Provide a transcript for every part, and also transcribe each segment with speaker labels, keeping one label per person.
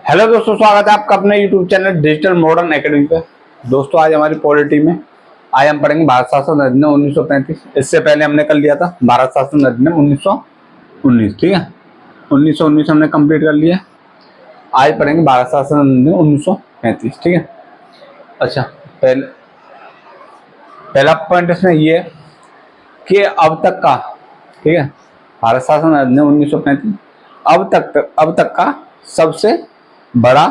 Speaker 1: Hello दोस्तों, स्वागत है आपका अपने YouTube channel digital modern academy पे। दोस्तों आज हमारी पॉलिटी में आज हम पढ़ेंगे भारत शासन अधिनियम 1935। इससे पहले हमने कर लिया था भारत शासन अधिनियम 1919। ठीक है, 1919 हमने कंप्लीट कर लिया। आज पढ़ेंगे भारत शासन अधिनियम 1935। ठीक है, अच्छा पहला पॉइंट इसमें ये है कि अब तक का, ठीक है, भारत शासन अधिनियम 1935 अब तक का सबसे बड़ा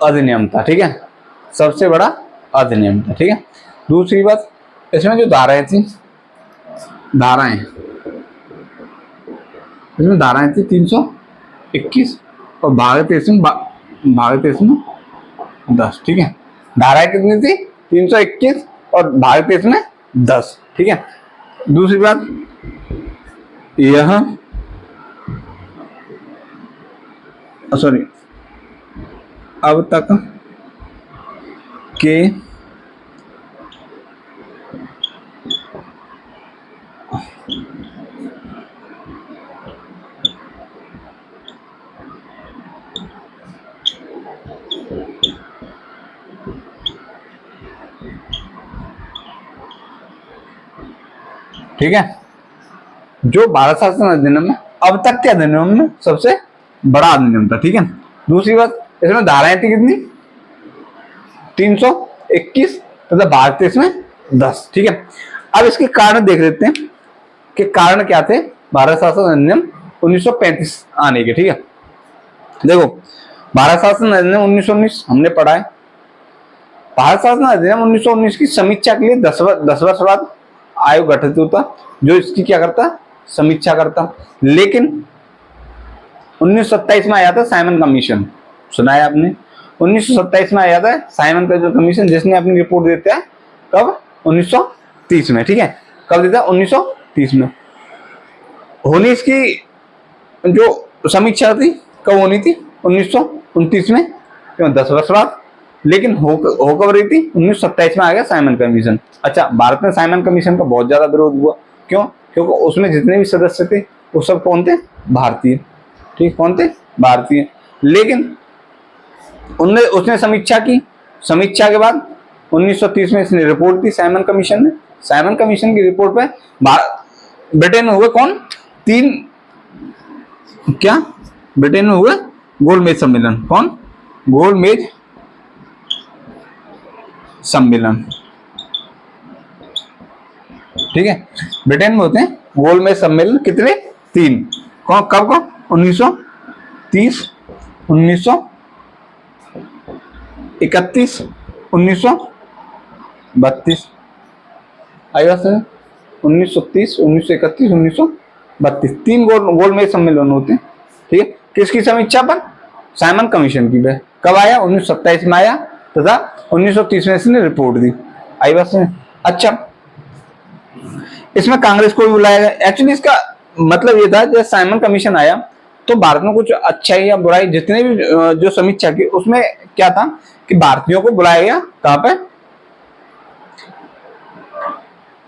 Speaker 1: अधिनियम था। ठीक है, सबसे बड़ा अधिनियम था। ठीक है, दूसरी बात, इसमें जो धाराएं थी, इसमें धाराएं थी 321 और भाग 23 में 10। ठीक है, धाराएं कितनी थी? 321 और भाग 23 में 10। ठीक है, दूसरी बात, यह अब तक के ठीक है, जो भारत शासन अधिनियम में अब तक के अधिनियम में सबसे बड़ा अधिनियम था। ठीक है, दूसरी बात, इसमें धाराएं थी कितनी? 321 तथा भाग 23 में 10। ठीक है, अब इसके कारण देख लेते हैं कि कारण क्या थे भारत शासन अधिनियम 1935 आने के। ठीक है, देखो, भारत शासन अधिनियम 1919 हमने पढ़ा है। भारत शासन अधिनियम 1919 की समीक्षा के लिए 10 वर्ष बाद आयोग गठित होता, जो इसकी क्या करता? समीक्षा करता। लेकिन 1927 में आया था साइमन कमीशन, सुना है आपने? 1927 में आया था साइमन का जो कमीशन, जिसने अपनी रिपोर्ट देता है कब? 1930 में। ठीक है, कब देता है? 1930 में। होनी इसकी जो समीक्षा थी कब होनी थी? 1929 में, क्यों? 10 वर्ष बाद। लेकिन हो कब रही थी? 1927 में आ गया साइमन कमीशन। अच्छा, भारत में साइमन कमीशन का बहुत ज्यादा विरोध हुआ। क्यों? क्योंकि उसमें जितने भी सदस्य थे वो सब कौन थे? भारतीय। ठीक, कौन थे? भारतीय। लेकिन उसने समीक्षा की। समीक्षा के बाद 1930 में इसने रिपोर्ट दी साइमन कमीशन ने। साइमन कमीशन की रिपोर्ट पे ब्रिटेन में हुए कौन? 3 क्या? ब्रिटेन में हुए गोलमेज सम्मेलन। कौन? गोलमेज सम्मेलन। ठीक है, ब्रिटेन में होते हैं गोलमेज सम्मेलन। कितने? 3। कौन? कब को? 1930, 1931, 1932। आई बात है? 1930, 1931, 1932 3 गोलमेज सम्मेलन होते हैं। ठीक है, किसकी समीक्षा पर? साइमन कमीशन की। कब आया? 1927 में आया तथा 1930 में इसने रिपोर्ट दी। आई बात है? अच्छा, इसमें कांग्रेस को भी बुलाया गया। एक्चुअली इसका मतलब ये था, जब साइमन कमीशन आया तो भारत में कुछ अच्छाई या बुराई, जितने भी जो समीक्षा की, उसमें क्या था कि भारतीयों को बुलाया गया। कहां पे?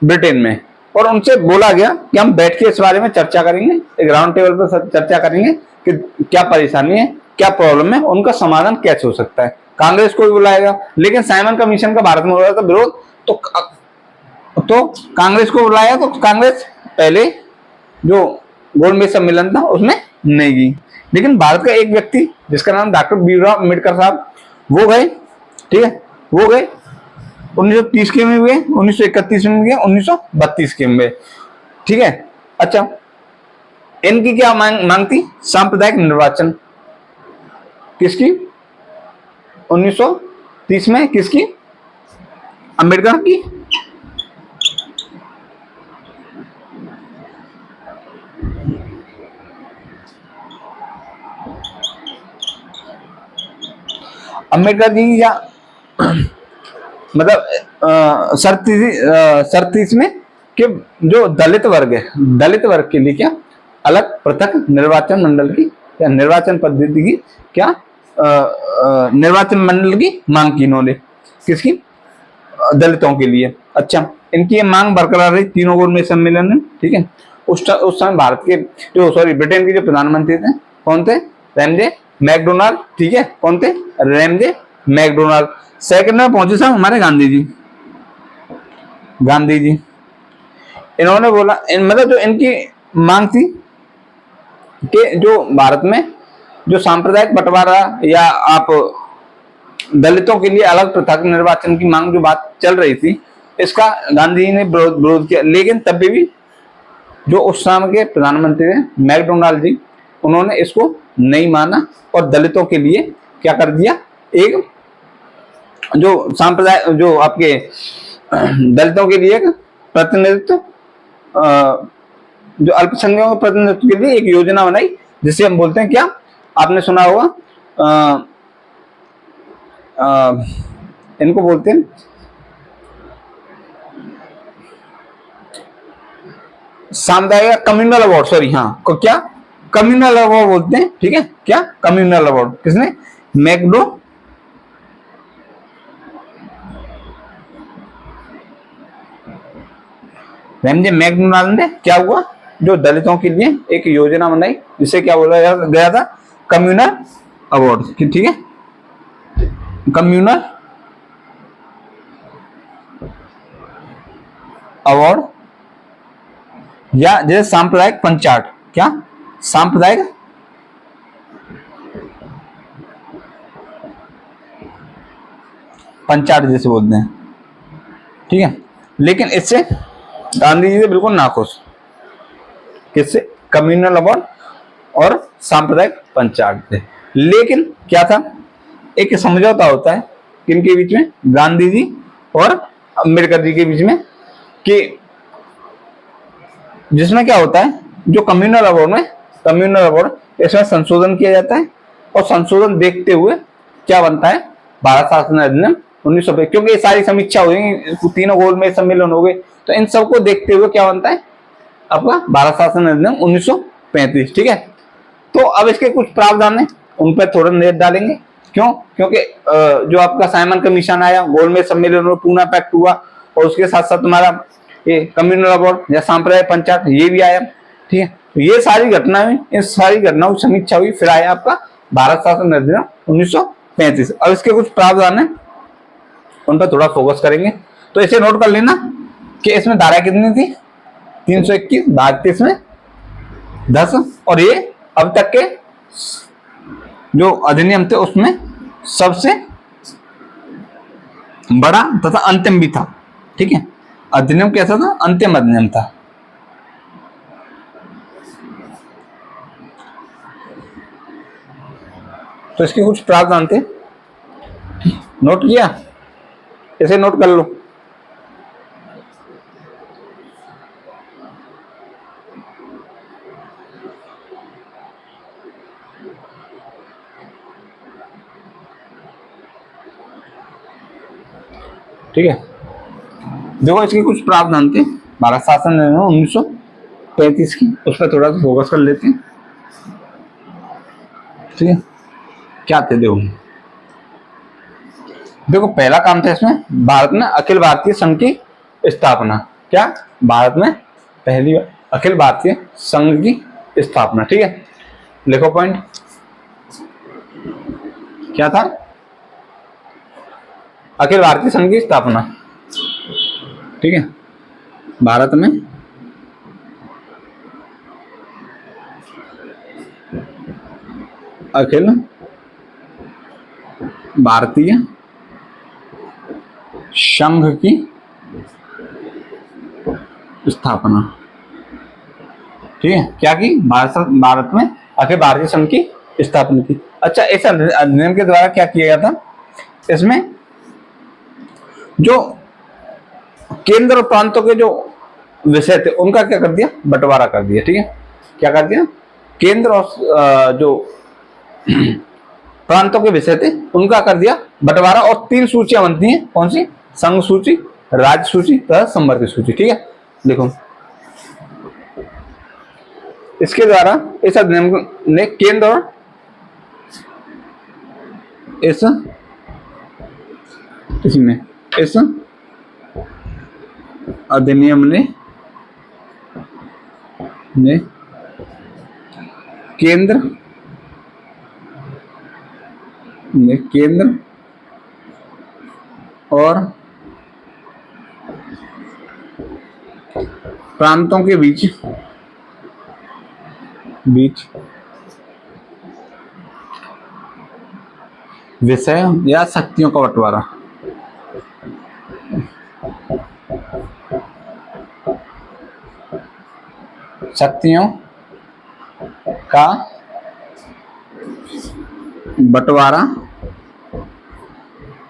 Speaker 1: ब्रिटेन में। और उनसे बोला गया कि हम बैठ के इस बारे में चर्चा करेंगे, एक राउंड टेबल पर चर्चा करेंगे कि क्या परेशानी है, क्या प्रॉब्लम है, उनका समाधान कैसे हो सकता है। कांग्रेस को भी बुलाया गया। लेकिन साइमन कमीशन का भारत में हो रहा था विरोध, तो कांग्रेस को बुलाया, तो कांग्रेस पहले जो गोलमेज सम्मेलन था उसमें नहीं गई। लेकिन भारत का एक व्यक्ति जिसका नाम डॉक्टर भीमराव अम्बेडकर साहब, वो गए। ठीक है, वो गए 1930 के में हुए, 1931 में गए, 1932 के में। ठीक है, अच्छा, इनकी क्या मांग थी? सांप्रदायिक निर्वाचन। किसकी? 1930 में किसकी? अम्बेडकर की। अम्बेडकर जी या मतलब शर्त इसमें कि जो दलित वर्ग है, दलित वर्ग के लिए क्या अलग पृथक निर्वाचन मंडल की या निर्वाचन पद्धति की क्या निर्वाचन मंडल की मांग की इन्होंने। किसकी? दलितों के लिए। अच्छा, इनकी ये मांग बरकरार रही तीनों गोलमेज सम्मेलन में। ठीक है, उस समय भारत के जो ब्रिटेन के जो प्रधानमंत्री थे कौन थे? रैमजे मैकडोनाल्ड, ठीक है, कौन थे? Ramsay McDonald. सेकंड में पहुंचे साहब हमारे गांधी जी। गांधी जी इन्होंने बोला मतलब जो इनकी मांग थी कि जो भारत में जो सांप्रदायिक बंटवारा या आप दलितों के लिए अलग पृथक निर्वाचन की मांग जो बात चल रही थी, इसका गांधी जी ने विरोध किया। लेकिन तब भी जो उस समय के प्रधानमंत्री थे मैकडोनाल्ड जी, उन्होंने इसको नहीं माना और दलितों के लिए क्या कर दिया, एक जो सांप्रदाय जो आपके दलितों के लिए एक प्रतिनिधित्व, जो अल्पसंख्यकों के प्रतिनिधित्व के लिए एक योजना बनाई, जिसे हम बोलते हैं क्या, आपने सुना होगा इनको बोलते हैं सामुदायिक कम्युनल अवार्ड, सॉरी हाँ को क्या कम्युनल अवार्ड बोलते हैं, ठीक है, क्या कम्युनल अवार्ड किसने? मैकडो रैमजे मैकडोनाल्ड ने क्या हुआ, जो दलितों के लिए एक योजना बनाई, जिसे क्या बोला गया था, कम्युनल अवार्ड, ठीक है, कम्युनल अवार्ड या जैसे सांप्रदायिक पंचायत, क्या सांप्रदायिक पंचायत जैसे बोलते हैं, ठीक है। लेकिन इससे गांधी जी से बिल्कुल नाखुश, किससे? कम्युनल अवार्ड और सांप्रदायिक पंचायत थे। लेकिन क्या था, एक समझौता होता है किनके बीच में, गांधी जी और अम्बेडकर जी के बीच में, कि जिसमें क्या होता है, जो कम्युनल अवार्ड में, कम्युनल अवार्ड इसमें संशोधन किया जाता है और संशोधन देखते हुए क्या बनता है, भारत शासन अधिनियम 1905, क्योंकि ये सारी समीक्षा हो गई, तीनों गोल में सम्मेलन हो गए, तो इन सबको देखते हुए क्या बनता है आपका भारत शासन अधिनियम 1935, ठीक है। तो अब इसके कुछ प्रावधान है, उन पर थोड़ा नजर डालेंगे। क्यों? क्योंकि जो आपका साइमन कमीशन आया, गोलमेज सम्मेलन में पूना पैक्ट हुआ, और उसके साथ साथ तुम्हारा ये कम्युनल अवार्ड या सांप्रदायिक पंचायत ये भी आया, ठीक है। तो ये सारी घटनाएं, इस सारी घटनाओं की समीक्षा हुई, फिर आया आपका भारत शासन अधिनियम 1935। अब इसके कुछ प्रावधान है, उन पर थोड़ा फोकस करेंगे। तो इसे नोट कर लेना कि इसमें धारा कितनी थी, 321, भाग 30 में 10, और ये अब तक के जो अधिनियम थे उसमें सबसे बड़ा तथा अंतिम भी था, ठीक है। अधिनियम कैसा था? अंतिम अधिनियम था। तो इसके कुछ प्रावधान थे, नोट किया, इसे नोट कर लो। ठीक है, देखो इसके कुछ प्रावधान थे भारत शासन अधिनियम 1935 की, उस पर थोड़ा सा फोकस कर लेते हैं, ठीक है। क्या थे देखो, देखो पहला काम था इसमें भारत में अखिल भारतीय संघ की स्थापना। क्या? भारत में पहली बार अखिल भारतीय संघ की स्थापना, ठीक है। लिखो पॉइंट, क्या था? अखिल भारतीय संघ की स्थापना, ठीक है। भारत में अखिल भारतीय संघ की स्थापना, ठीक है। क्या की? भारत में अखिल भारतीय संघ की स्थापना की। अच्छा, इस अधिनियम के द्वारा क्या किया गया था, इसमें जो केंद्र और प्रांतों के जो विषय थे उनका क्या कर दिया, बंटवारा कर दिया, ठीक है। क्या कर दिया? केंद्र और जो प्रांतों के विषय थे उनका कर दिया बंटवारा, और 3 सूचियां बनती हैं, कौन सी? संघ सूची, राज्य सूची तथा संवर्ग सूची, ठीक है। देखो इसके द्वारा इस अधिनियम ने केंद्र और इस अधिनियम ने केंद्र केंद्र और प्रांतों के बीच विषय या शक्तियों का बंटवारा। शक्तियों का बंटवारा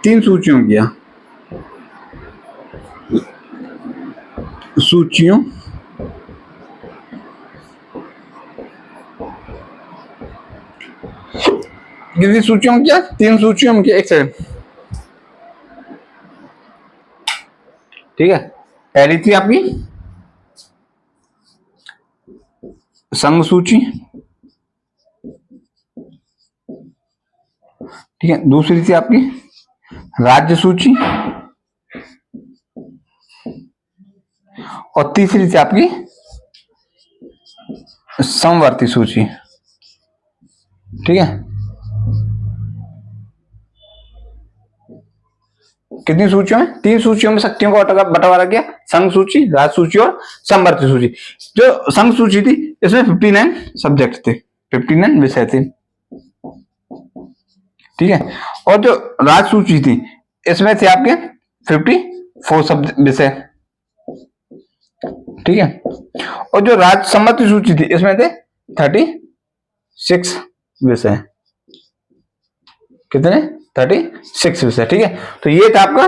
Speaker 1: 3 सूचियों किया। सूचियों कितनी सूचियों में किया? 3 सूचियों में किया। एक सेकंड, ठीक है। पहली थी आपकी संघ सूची, ठीक है। दूसरी थी आपकी राज्य सूची और तीसरी थी आपकी समवर्ती सूची, ठीक है। कितनी सूचियों में? 3 सूचियों में शक्तियों का बंटवारा किया। संघ सूची, राज्य सूची और समवर्ती सूची। जो संघ सूची थी इसमें 59 सब्जेक्ट थे, 59 विषय थे, ठीक है। और जो राज्य सूची थी इसमें थे आपके 54 विषय, ठीक है। और जो राज्य सम्मति सूची थी इसमें थे 36 विषय। कितने? 36 विषय, ठीक है। तो ये था आपका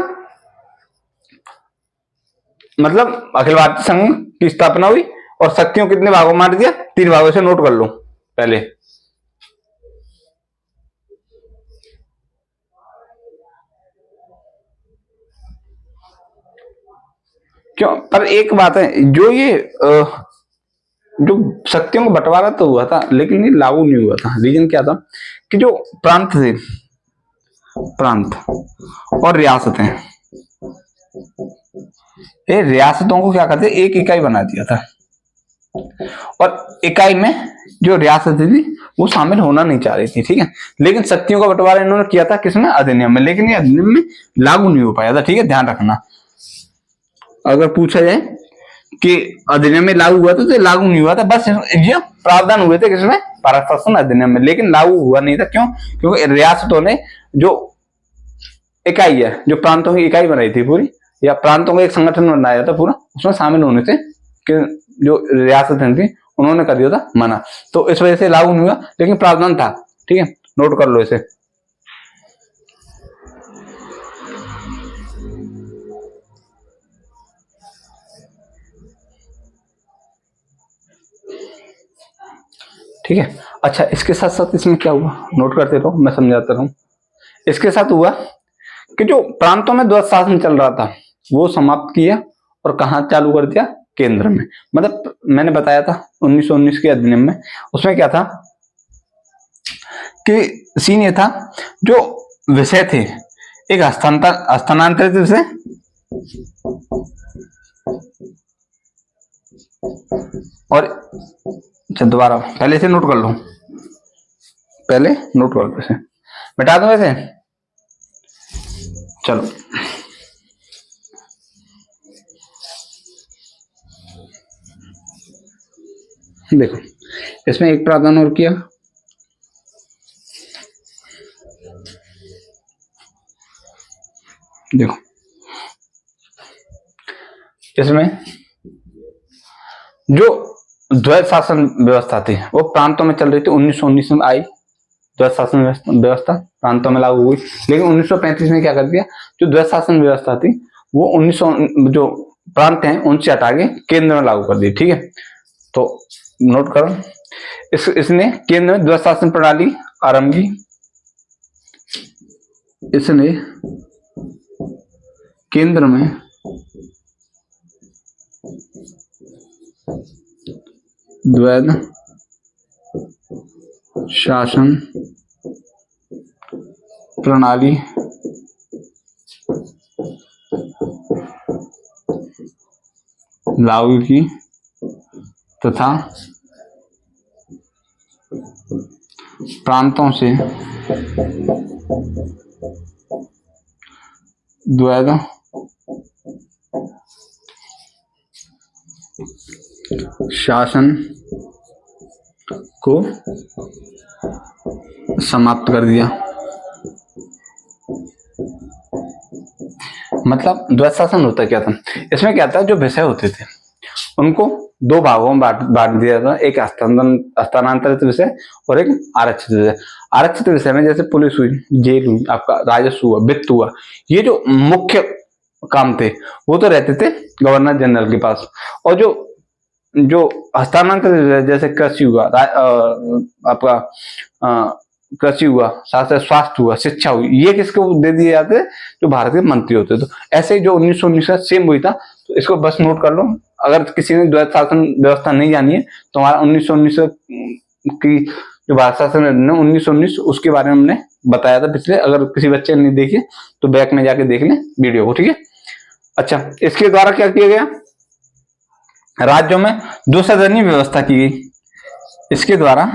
Speaker 1: मतलब अखिल भारतीय संघ की स्थापना हुई और शक्तियों कितने भागों में बांट दिया? 3 भागों से। नोट कर लो पहले। क्यों? पर एक बात है, जो ये जो शक्तियों का बंटवारा तो हुआ था लेकिन ये लागू नहीं हुआ था। रीजन क्या था कि जो प्रांत थे, प्रांत और रियासतें, ये रियासतों को क्या करते, एक इकाई बना दिया था और इकाई में जो रियासतें थी वो शामिल होना नहीं चाह रही थी, ठीक है। लेकिन शक्तियों का बंटवारा इन्होंने किया था किसमें? अधिनियम में। लेकिन ये अधिनियम में लागू नहीं हो पाया था, ठीक है, ध्यान रखना। अगर पूछा जाए कि अधिनियम में लागू हुआ था तो लागू नहीं हुआ था, बस ये प्रावधान हुए थे किसमें? भारत शासन अधिनियम में, लेकिन लागू हुआ नहीं था। क्यों? क्योंकि रियासतों ने जो इकाई है, जो प्रांतों की इकाई बनाई थी पूरी, या प्रांतों का एक संगठन बनाया था पूरा, उसमें शामिल होने से कि जो रियासतें थी उन्होंने कर दिया था मना। तो इस वजह से लागू नहीं हुआ, लेकिन प्रावधान था, ठीक है। नोट कर लो इसे। ठीक है। अच्छा, इसके साथ साथ इसमें क्या हुआ, नोट करते रहो, मैं समझाता रहूं। इसके साथ हुआ कि जो प्रांतों में द्वैध शासन चल रहा था वो समाप्त किया और कहां चालू कर दिया? केंद्र में। मतलब मैंने बताया था 1919 के अधिनियम में, उसमें क्या था कि सीन ये था, जो विषय थे एक हस्तांतरित विषय और दोबारा पहले से नोट कर लो, पहले नोट कर लो, इसे मिटा दो वैसे। चलो, देखो इसमें एक प्रावधान और किया, देखो इसमें जो द्वैध शासन व्यवस्था थी वो प्रांतों में चल रही थी। 1919 में आई द्वैध शासन व्यवस्था, प्रांतों में लागू हुई। लेकिन 1935 में क्या कर दिया, जो द्वैध शासन व्यवस्था थी वो 1900 जो प्रांत हैं उनसे हटा के केंद्र में लागू कर दी, ठीक है। तो नोट करो, इसने केंद्र में द्वैध शासन प्रणाली आरंभ की। इसने केंद्र में द्वैध शासन प्रणाली लागू की तथा प्रांतों से द्वैध शासन को समाप्त कर दिया। मतलब द्वैध शासन होता क्या था, इसमें क्या था, जो विषय होते थे उनको दो भागों में बांट दिया था, एक हस्तांतरित विषय और एक आरक्षित विषय। आरक्षित विषय में जैसे पुलिस हुई, जेल हुई, आपका राजस्व हुआ, वित्त हुआ, ये जो मुख्य काम थे वो तो रहते थे गवर्नर जनरल के पास। और जो हस्तांतरित विषय जैसे कृषि हुआ, आपका कृषि हुआ, साथ ही स्वास्थ्य हुआ, शिक्षा हुई, ये किसको दे दिए जाते, जो भारत के मंत्री होते। तो ऐसे ही जो 1919 का सेम हुई था, तो इसको बस नोट कर लो। अगर किसी ने द्वैध शासन व्यवस्था नहीं जानी है तो हमारा 1919 की जो भारत शासन 1919 उसके बारे में हमने बताया था पिछले, अगर किसी बच्चे ने नहीं देखी तो बैक में जाके देख लें वीडियो को, ठीक है। अच्छा, इसके द्वारा क्या किया गया, राज्यों में दो सदनीय व्यवस्था की गई। इसके द्वारा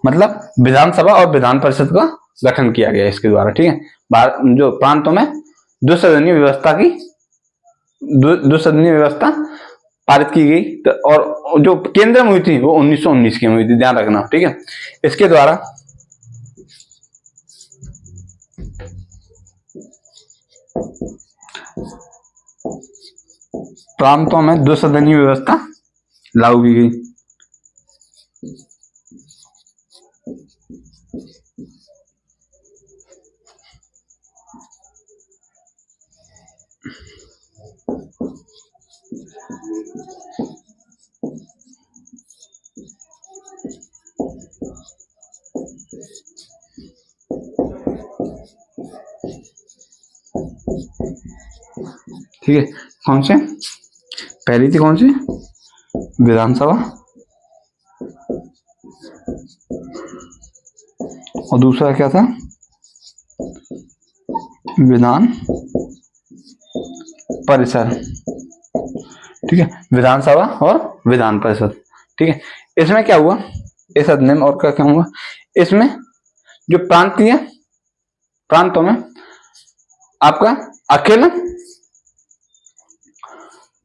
Speaker 1: मतलब विधानसभा और विधान परिषद का गठन किया गया इसके द्वारा, ठीक है। जो प्रांतों में दो सदनीय व्यवस्था की दो सदनीय व्यवस्था पारित की गई, तो और जो केंद्र में हुई थी वो 1919 की हुई थी, ध्यान रखना, ठीक है। इसके द्वारा प्रांतों में दो सदनीय व्यवस्था लागू की गई। ठीक है, कौन से, पहली थी कौन सी, विधानसभा, और दूसरा क्या था, विधान परिषद, ठीक है, विधानसभा और विधान परिषद, ठीक है। इसमें क्या हुआ, इस अधिनियम और क्या क्या हुआ, इसमें जो प्रांतों में आपका अकेला,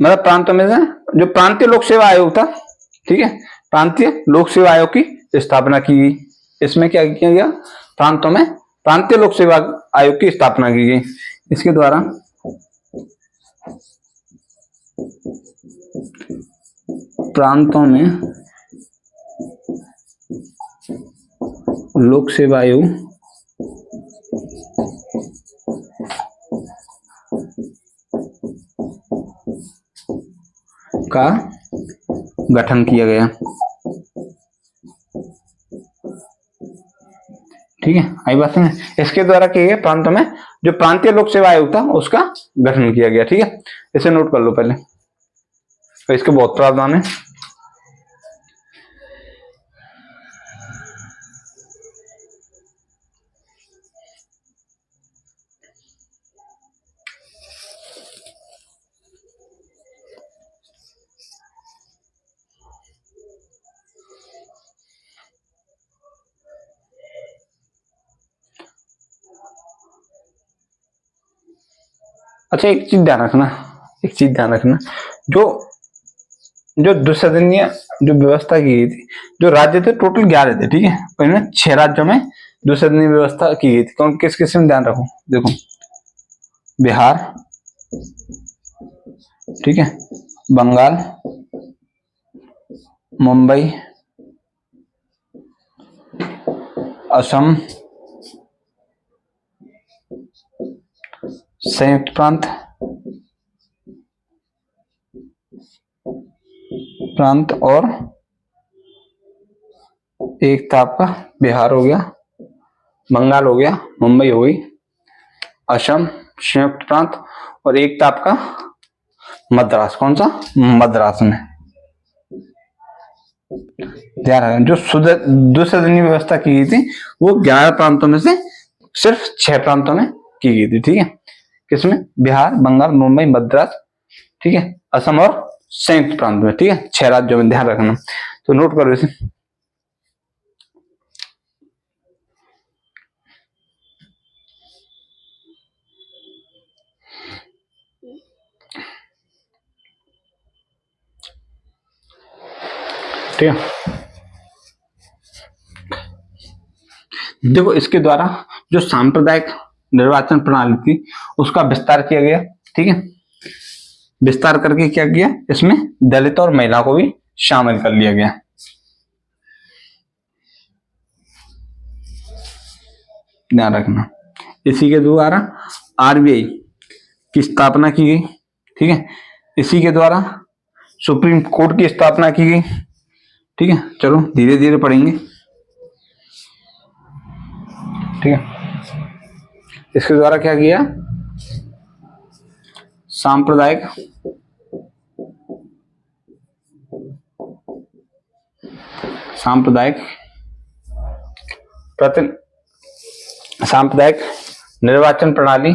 Speaker 1: मतलब प्रांतों में से जो प्रांतीय लोक सेवा आयोग था, ठीक है, प्रांतीय लोक सेवा आयोग की स्थापना की गई। इसमें क्या किया गया, प्रांतों में प्रांतीय लोक सेवा आयोग की स्थापना की गई। इसके द्वारा प्रांतों में लोक सेवा आयोग का गठन किया गया, ठीक है, आई बात में। इसके द्वारा किया गया, प्रांतों में जो प्रांतीय लोक सेवा आयोग था उसका गठन किया गया, ठीक है। इसे नोट कर लो पहले, तो इसके बहुत प्रावधान है। अच्छा, एक चीज ध्यान रखना, जो जो द्विसदनीय जो व्यवस्था की गई थी, जो राज्य थे टोटल 11 थे, ठीक है, और इनमें 6 राज्यों में द्विसदनीय व्यवस्था की गई थी। कौन किस किस में ध्यान रखो, देखो, बिहार, ठीक है, बंगाल, मुंबई, असम, संयुक्त प्रांत और एक था आपका बिहार हो गया, बंगाल हो गया, मुंबई हो गई, असम, संयुक्त प्रांत, और एक था आपका मद्रास। कौन सा, मद्रास में। ध्यान रखना, जो द्विसदनीय व्यवस्था की गई थी वो 11 प्रांतों में से सिर्फ 6 प्रांतों में की गई थी, ठीक है। किसमें, बिहार, बंगाल, मुंबई, मद्रास, ठीक है, असम और संयुक्त प्रांत में, ठीक है, 6 राज्यों में, ध्यान रखना। तो नोट करो इसे। ठीक है। देखो इसके द्वारा जो सांप्रदायिक निर्वाचन प्रणाली थी उसका विस्तार किया गया। ठीक है, विस्तार करके क्या किया, इसमें दलित और महिला को भी शामिल कर लिया गया। ध्यान रखना, इसी के द्वारा आरबीआई की स्थापना की गई। ठीक है, इसी के द्वारा सुप्रीम कोर्ट की स्थापना की गई। ठीक है, चलो धीरे धीरे पढ़ेंगे। ठीक है, इसके द्वारा क्या किया, सांप्रदायिक सांप्रदायिक निर्वाचन प्रणाली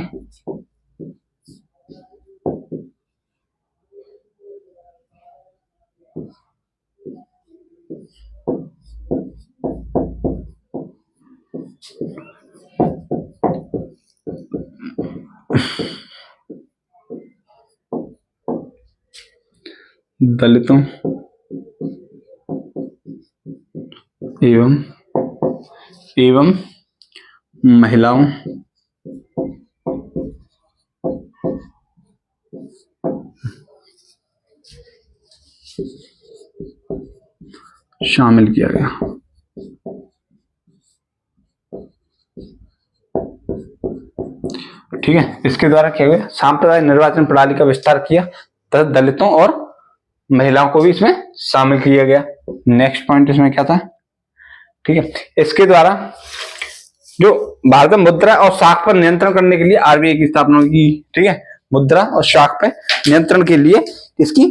Speaker 1: दलितों एवं महिलाओं शामिल किया गया। ठीक है, इसके द्वारा क्या हुआ, सांप्रदायिक निर्वाचन प्रणाली का विस्तार किया तथा दलितों और महिलाओं को भी इसमें शामिल किया गया। नेक्स्ट पॉइंट इसमें क्या था, ठीक है, इसके द्वारा जो भारत में मुद्रा और शाख पर नियंत्रण करने के लिए आरबीआई की स्थापना की। ठीक है, मुद्रा और शाख पर नियंत्रण के लिए इसकी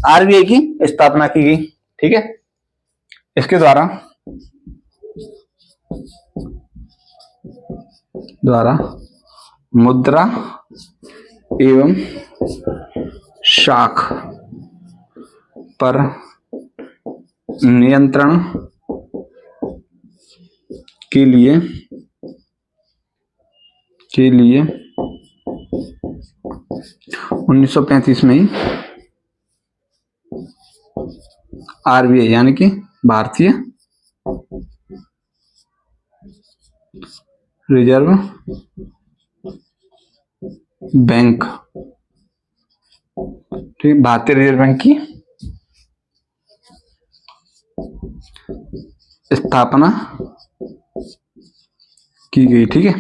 Speaker 1: आरबीआई की स्थापना की गई। ठीक है, इसके द्वारा मुद्रा एवं शाख पर नियंत्रण के लिए 1935 में ही आरबीआई यानी कि भारतीय रिजर्व बैंक, ठीक, भारतीय रिजर्व बैंक की स्थापना की गई। ठीक है,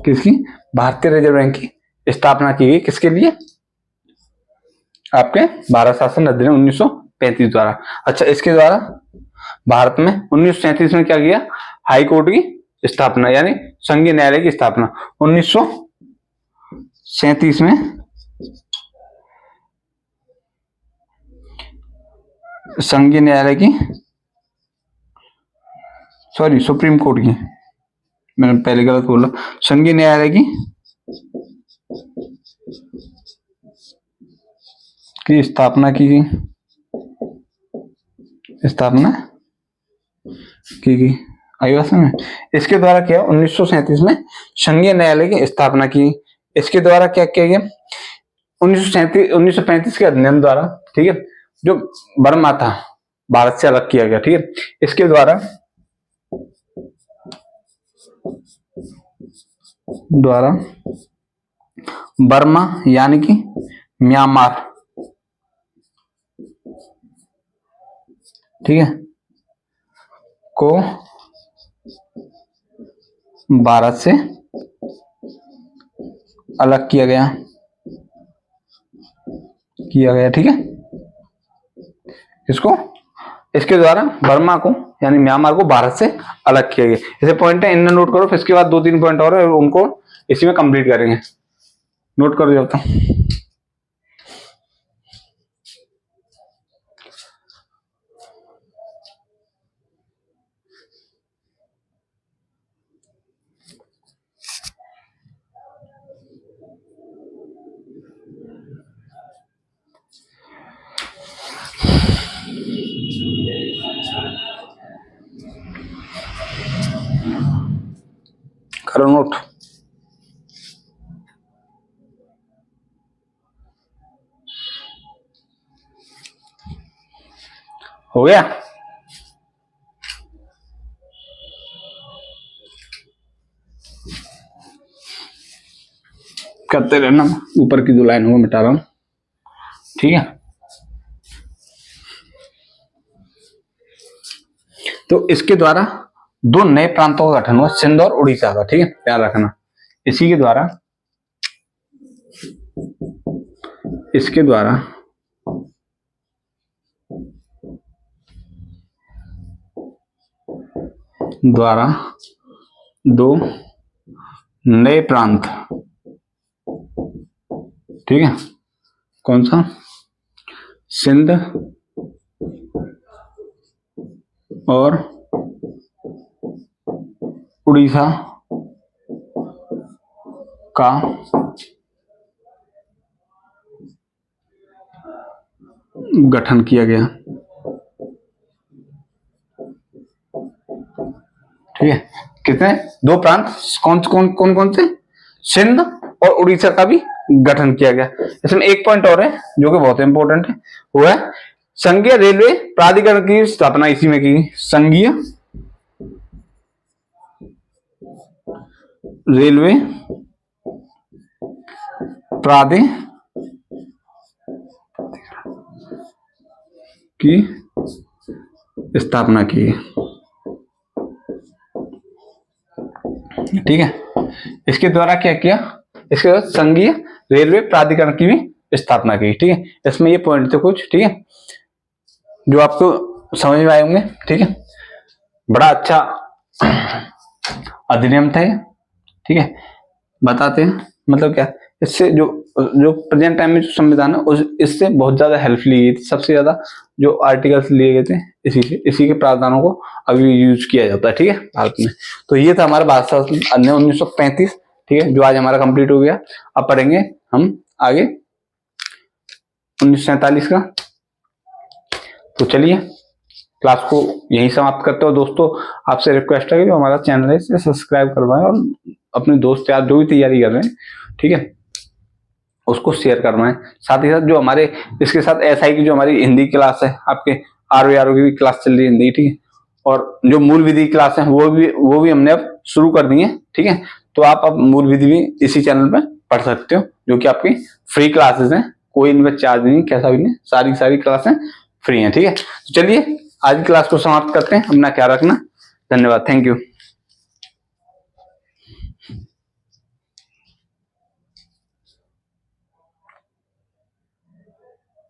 Speaker 1: किसकी, भारतीय रिजर्व बैंक की स्थापना की गई, किसके लिए, आपके भारत शासन अधिनियम 1935 द्वारा। अच्छा, इसके द्वारा भारत में 1937 में क्या किया, हाई कोर्ट की स्थापना यानी संघीय न्यायालय की स्थापना। 1937 में संघीय न्यायालय की, सॉरी सुप्रीम कोर्ट की, मैंने पहले गलत बोला, संघीय न्यायालय की स्थापना की गई, आई बात में। इसके द्वारा क्या, 1937 में संघीय न्यायालय की स्थापना की। इसके द्वारा क्या किया गया, 1935 के अधिनियम द्वारा, ठीक है, जो बर्मा था भारत से अलग किया गया। ठीक है, इसके द्वारा बर्मा यानी कि म्यांमार, ठीक है, को भारत से अलग किया गया। ठीक है, इसके द्वारा बर्मा को यानी म्यांमार को भारत से अलग किया गया। ऐसे पॉइंट है, इन्हें नोट करो, फिर इसके बाद 2-3 पॉइंट और है, उनको इसी में कंप्लीट करेंगे। नोट कर दिया तो करो नोट। हो गया। करते रहना, ऊपर की 2 लाइनों को मिटा रहा हूं, ठीक है। तो इसके द्वारा 2 नए प्रांतों का गठन हुआ, सिंध और उड़ीसा का, ठीक है, ध्यान रखना। इसी के द्वारा, इसके द्वारा द्वारा 2 नए प्रांत, ठीक है, कौन सा, सिंध और उड़ीसा का गठन किया गया, ठीक है। कितने, 2 प्रांत, कौन कौन कौन कौन से, सिंध और उड़ीसा का भी गठन किया गया। इसमें एक पॉइंट और है जो कि बहुत इंपॉर्टेंट है, वो है संघीय रेलवे प्राधिकरण की स्थापना इसी में की। संघीय रेलवे प्राधिकरण की स्थापना की, ठीक है। इसके द्वारा क्या किया, इसके बाद संघीय रेलवे प्राधिकरण की भी स्थापना की, ठीक है। इसमें ये पॉइंट थे कुछ, ठीक है, जो आपको समझ में आए होंगे, ठीक है। बड़ा अच्छा अधिनियम था, ठीक है। बताते हैं मतलब क्या, इससे जो प्रेजेंट टाइम में जो संविधान है इससे बहुत ज्यादा हेल्प ली गई थी। सबसे ज्यादा जो आर्टिकल्स लिए गए थे इसी के प्रावधानों को अभी यूज किया जाता है, ठीक है, भारत में। तो ये था हमारा भारत शासन अधिनियम 1935, ठीक है, जो आज हमारा कंप्लीट हो गया। अब पढ़ेंगे हम आगे 1947 का। तो चलिए क्लास को यही समाप्त करते हो दोस्तों। आपसे रिक्वेस्ट है कि जो हमारा चैनल है इसे सब्सक्राइब करवाएं और अपने दोस्त यार जो भी तैयारी कर रहे हैं, ठीक है, उसको शेयर करवाएं। साथ ही साथ जो हमारे इसके साथ एसआई की जो हमारी हिंदी क्लास है, आपके आरओ की भी क्लास चल रही है हिंदी, ठीक है, और जो मूल विधि क्लास है वो भी हमने अब शुरू कर दी है, ठीक है। तो आप अब मूल विधि भी इसी चैनल पर पढ़ सकते हो, जो कि आपकी फ्री क्लासेस हैं, कोई इनमें चार्ज नहीं, कैसा भी नहीं, सारी क्लासें फ्री हैं, ठीक है। तो चलिए आज की क्लास को समाप्त करते हैं। अपना ख्याल रखना, धन्यवाद, थैंक यू।